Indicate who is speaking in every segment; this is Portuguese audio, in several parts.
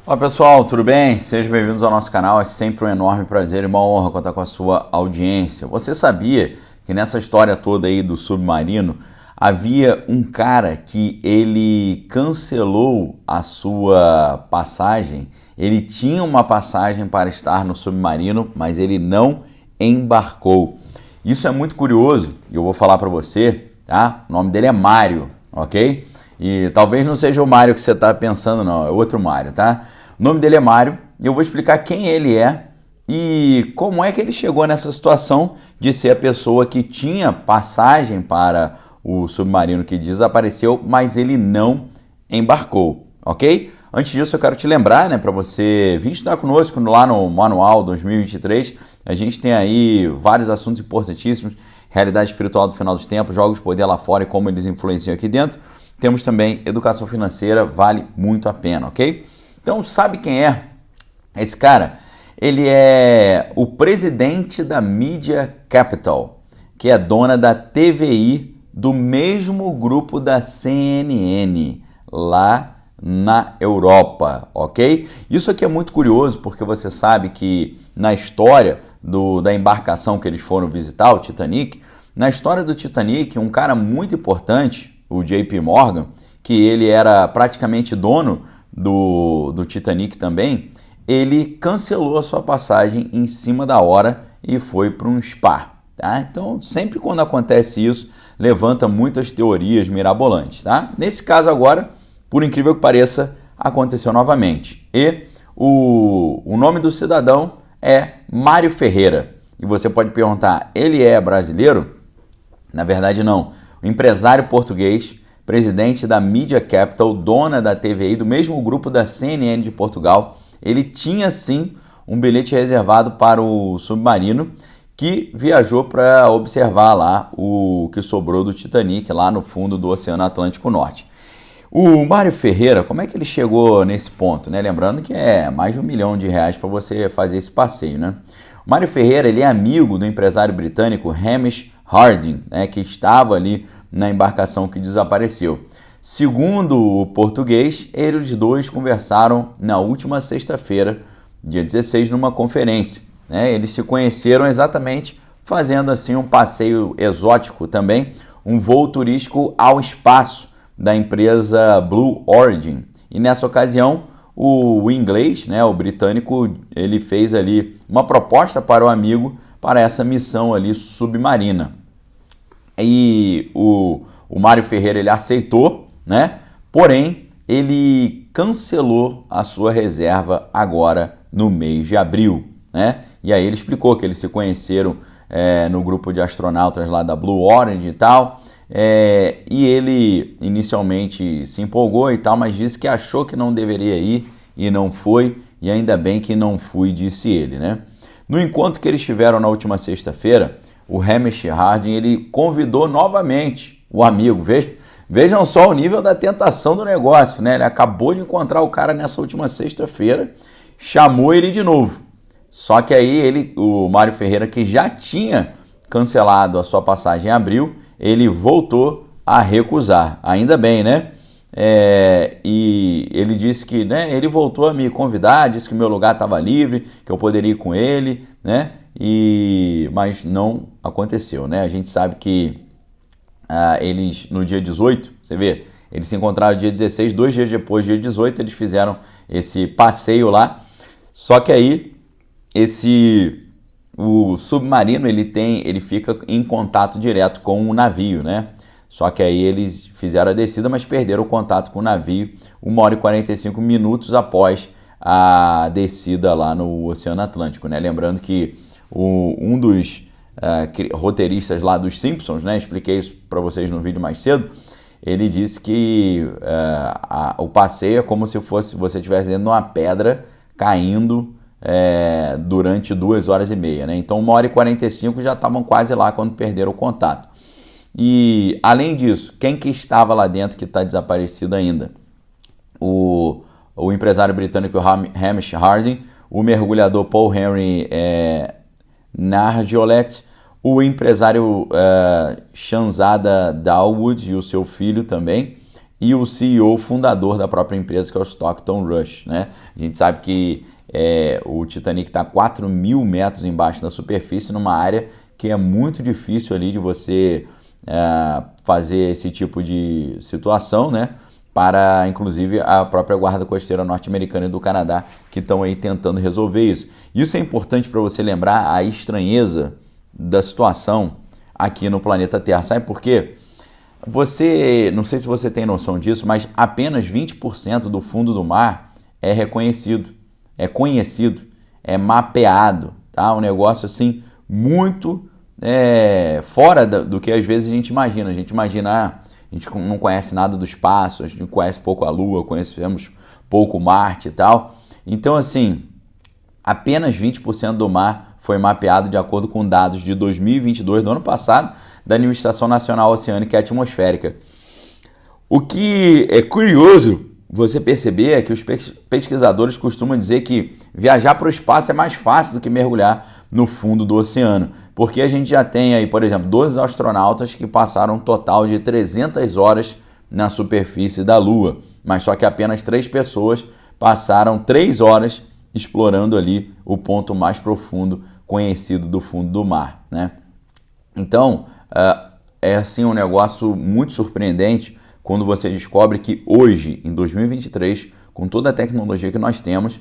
Speaker 1: Olá pessoal, tudo bem? Sejam bem-vindos ao nosso canal. É sempre um enorme prazer e uma honra contar com a sua audiência. Você sabia que nessa história toda aí do submarino havia um cara que ele cancelou a sua passagem? Ele tinha uma passagem para estar no submarino, mas ele não embarcou. Isso é muito curioso e eu vou falar para você, tá? O nome dele é Mário, ok? E talvez não seja o Mário que você está pensando, não, é outro Mário, tá? O nome dele é Mário e eu vou explicar quem ele é e como é que ele chegou nessa situação de ser a pessoa que tinha passagem para o submarino que desapareceu, mas ele não embarcou, ok? Antes disso, eu quero te lembrar, né, para você vir estudar conosco lá no Manual 2023. A gente tem aí vários assuntos importantíssimos: realidade espiritual do final dos tempos, jogos de poder lá fora e como eles influenciam aqui dentro. Temos também educação financeira, vale muito a pena, ok? Então, sabe quem é esse cara? Ele é o presidente da Media Capital, que é dona da TVI, do mesmo grupo da CNN, lá na Europa, ok? Isso aqui é muito curioso porque você sabe que na história da embarcação que eles foram visitar, o Titanic, na história do Titanic, um cara muito importante, o JP Morgan, que ele era praticamente dono do Titanic também, ele cancelou a sua passagem em cima da hora e foi para um spa. Tá? Então, sempre quando acontece isso, levanta muitas teorias mirabolantes. Tá? Nesse caso agora, por incrível que pareça, aconteceu novamente. E o nome do cidadão é Mário Ferreira. E você pode perguntar, ele é brasileiro? Na verdade, não. O empresário português, presidente da Media Capital, dona da TVI, do mesmo grupo da CNN de Portugal, ele tinha sim um bilhete reservado para o submarino que viajou para observar lá o que sobrou do Titanic, lá no fundo do Oceano Atlântico Norte. O Mário Ferreira, como é que ele chegou nesse ponto, né? Lembrando que é mais de R$1 milhão para você fazer esse passeio, né? O Mário Ferreira, ele é amigo do empresário britânico Hamish Harding, né, que estava ali na embarcação que desapareceu. Segundo o português, eles dois conversaram na última sexta-feira, dia 16, numa conferência. Né? Eles se conheceram exatamente fazendo assim um passeio exótico também, um voo turístico ao espaço da empresa Blue Origin. E nessa ocasião, o inglês, né, o britânico, ele fez ali uma proposta para o amigo para essa missão ali submarina. E o Mário Ferreira ele aceitou, né? Porém, ele cancelou a sua reserva agora no mês de abril, né? E aí ele explicou que eles se conheceram no grupo de astronautas lá da Blue Origin e tal, e ele inicialmente se empolgou e tal, mas disse que achou que não deveria ir e não foi, e ainda bem que não fui, disse ele, né? No encontro que eles tiveram na última sexta-feira, o Hamish Harding ele convidou novamente o amigo. Vejam só o nível da tentação do negócio, né? Ele acabou de encontrar o cara nessa última sexta-feira, chamou ele de novo. Só que aí o Mário Ferreira, que já tinha cancelado a sua passagem em abril, ele voltou a recusar. Ainda bem, né? E ele disse que, né, ele voltou a me convidar, disse que o meu lugar estava livre, que eu poderia ir com ele, né? Mas não aconteceu, né? A gente sabe que eles no dia 18, você vê, eles se encontraram no dia 16, 2 dias depois, dia 18, eles fizeram esse passeio lá. Só que aí o submarino ele fica em contato direto com o navio, né? Só que aí eles fizeram a descida, mas perderam o contato com o navio 1h45 após a descida lá no Oceano Atlântico, né? Lembrando que um dos roteiristas lá dos Simpsons, né? Expliquei isso para vocês no vídeo mais cedo. Ele disse que o passeio é como se você estivesse dentro de uma pedra caindo durante 2h30, né? Então 1h45 já estavam quase lá quando perderam o contato. E, além disso, quem que estava lá dentro que está desaparecido ainda? O empresário britânico Hamish Harding, o mergulhador Paul Henry Nargeolet, o empresário Shanzada Dawood e o seu filho também, e o CEO fundador da própria empresa, que é o Stockton Rush, né? A gente sabe que o Titanic está 4.000 metros embaixo da superfície, numa área que é muito difícil ali de você fazer esse tipo de situação, né? Para, inclusive, a própria Guarda Costeira norte-americana e do Canadá, que estão aí tentando resolver isso. Isso é importante para você lembrar a estranheza da situação aqui no planeta Terra. Sabe por quê? Não sei se você tem noção disso, mas apenas 20% do fundo do mar é reconhecido, é conhecido, é mapeado, tá? Um negócio assim muito fora do que às vezes a gente imagina. A gente imagina, a gente não conhece nada do espaço, a gente conhece pouco a Lua, conhecemos pouco Marte e tal. Então, assim, apenas 20% do mar foi mapeado de acordo com dados de 2022, do ano passado, da Administração Nacional Oceânica e Atmosférica. O que é curioso você perceber é que os pesquisadores costumam dizer que viajar para o espaço é mais fácil do que mergulhar no fundo do oceano, porque a gente já tem aí, por exemplo, 12 astronautas que passaram um total de 300 horas na superfície da Lua, mas só que apenas 3 pessoas passaram 3 horas explorando ali o ponto mais profundo conhecido do fundo do mar, né? Então, é assim um negócio muito surpreendente quando você descobre que hoje, em 2023, com toda a tecnologia que nós temos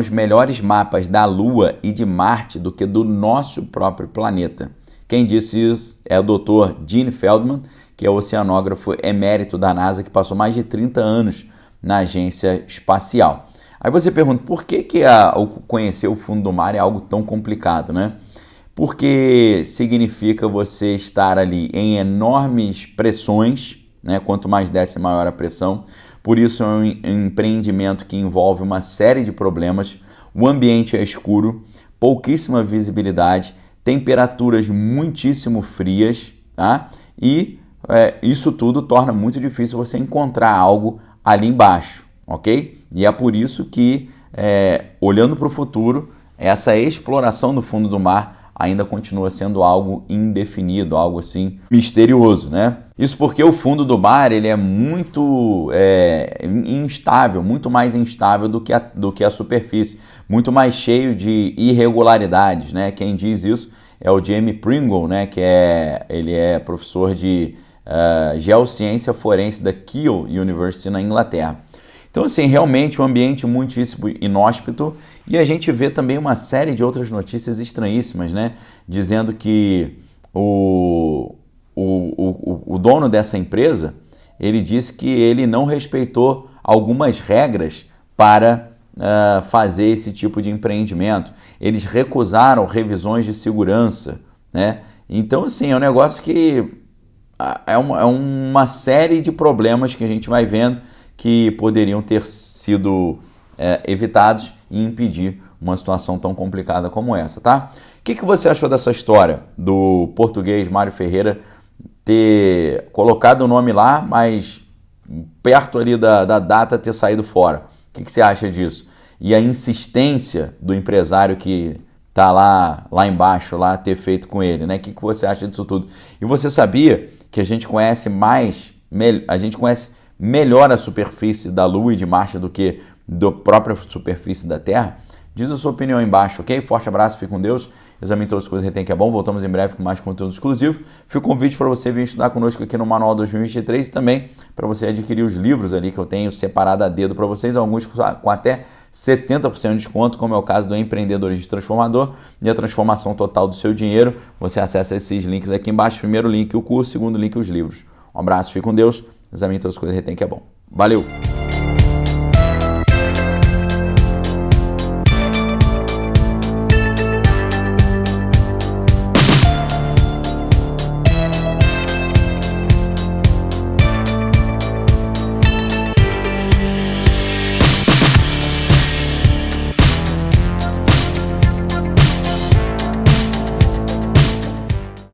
Speaker 1: melhores mapas da Lua e de Marte do que do nosso próprio planeta. Quem disse isso é o Dr. Gene Feldman, que é o oceanógrafo emérito da NASA, que passou mais de 30 anos na agência espacial. Aí você pergunta, por que conhecer o fundo do mar é algo tão complicado, né? Porque significa você estar ali em enormes pressões, né? Quanto mais desce, maior a pressão. Por isso é um empreendimento que envolve uma série de problemas. O ambiente é escuro, pouquíssima visibilidade, temperaturas muitíssimo frias, tá? E isso tudo torna muito difícil você encontrar algo ali embaixo, ok? E é por isso que, olhando para o futuro, essa exploração do fundo do mar ainda continua sendo algo indefinido, algo assim misterioso, né? Isso porque o fundo do mar ele é muito instável, muito mais instável do que a superfície, muito mais cheio de irregularidades, né? Quem diz isso é o Jamie Pringle, né? Ele é professor de geociência forense da Keele University na Inglaterra. Então, assim, realmente um ambiente muitíssimo inóspito, e a gente vê também uma série de outras notícias estranhíssimas, né? Dizendo que o dono dessa empresa, ele disse que ele não respeitou algumas regras para fazer esse tipo de empreendimento. Eles recusaram revisões de segurança, né? Então, assim, é um negócio que é uma série de problemas que a gente vai vendo que poderiam ter sido evitados e impedir uma situação tão complicada como essa, tá? O que você achou dessa história do português Mário Ferreira ter colocado o nome lá, mas perto ali da data ter saído fora? O que você acha disso? E a insistência do empresário que tá lá embaixo, lá ter feito com ele, né? O que você acha disso tudo? E você sabia que a gente conhece melhor a superfície da Lua e de Marte do que da própria superfície da Terra? Diz a sua opinião aí embaixo, ok? Forte abraço, fique com Deus. Examine todas as coisas, retém que é bom. Voltamos em breve com mais conteúdo exclusivo. Fica o convite para você vir estudar conosco aqui no Manual 2023 e também para você adquirir os livros ali que eu tenho separado a dedo para vocês, alguns com até 70% de desconto, como é o caso do Empreendedorismo Transformador e a transformação total do seu dinheiro. Você acessa esses links aqui embaixo. Primeiro link, o curso. Segundo link, os livros. Um abraço, fique com Deus. Examine todas as coisas, retém que é bom. Valeu!